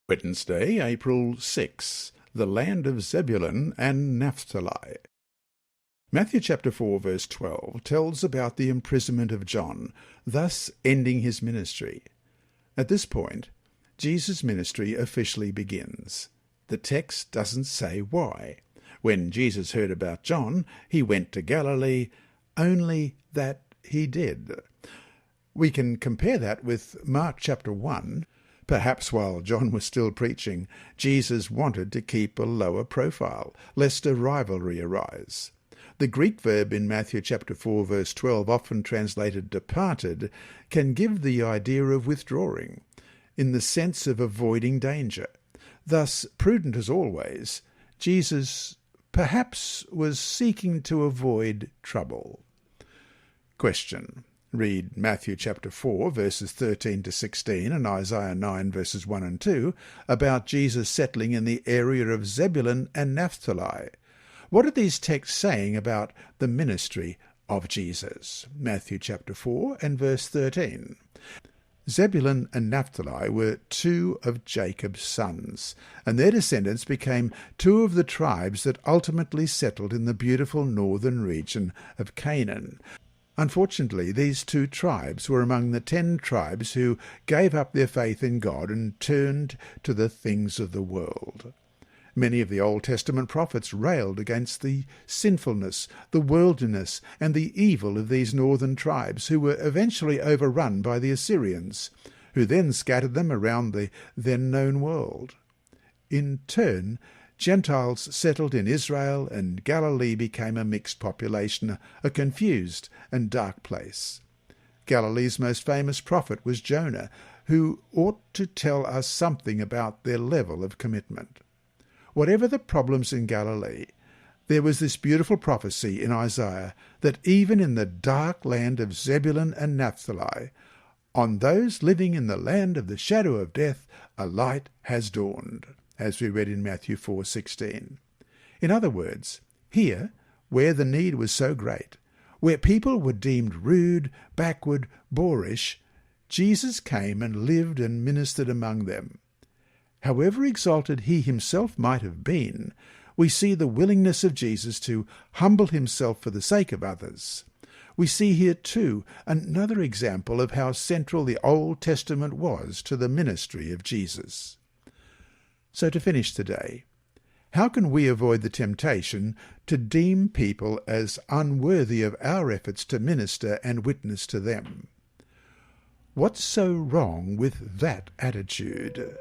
Wednesday, April 6, the land of Zebulun and Naphtali. Matthew chapter 4 verse 12 tells about the imprisonment of John, thus ending his ministry. At this point, Jesus' ministry officially begins. The text doesn't say why. When Jesus heard about John, he went to Galilee, only that he did. We can compare that with Mark chapter 1. Perhaps while John was still preaching, Jesus wanted to keep a lower profile, lest a rivalry arise. The Greek verb in Matthew chapter 4 verse 12, often translated departed, can give the idea of withdrawing, in the sense of avoiding danger. Thus, prudent as always, Jesus perhaps was seeking to avoid trouble. Question. Read Matthew chapter 4 verses 13 to 16 and Isaiah 9 verses 1 and 2 about Jesus settling in the area of Zebulun and Naphtali. What are these texts saying about the ministry of Jesus? Matthew chapter 4 and verse 13. Zebulun and Naphtali were two of Jacob's sons, and their descendants became two of the tribes that ultimately settled in the beautiful northern region of Canaan. Unfortunately, these two tribes were among the 10 tribes who gave up their faith in God and turned to the things of the world. Many of the Old Testament prophets railed against the sinfulness, the worldliness, and the evil of these northern tribes, who were eventually overrun by the Assyrians, who then scattered them around the then-known world. In turn, Gentiles settled in Israel, and Galilee became a mixed population, a confused and dark place. Galilee's most famous prophet was Jonah, who ought to tell us something about their level of commitment. Whatever the problems in Galilee, there was this beautiful prophecy in Isaiah that even in the dark land of Zebulun and Naphtali, on those living in the land of the shadow of death, a light has dawned, as we read in Matthew 4:16. In other words, here, where the need was so great, where people were deemed rude, backward, boorish, Jesus came and lived and ministered among them. However exalted he himself might have been, we see the willingness of Jesus to humble himself for the sake of others. We see here, too, another example of how central the Old Testament was to the ministry of Jesus. So to finish today, how can we avoid the temptation to deem people as unworthy of our efforts to minister and witness to them? What's so wrong with that attitude?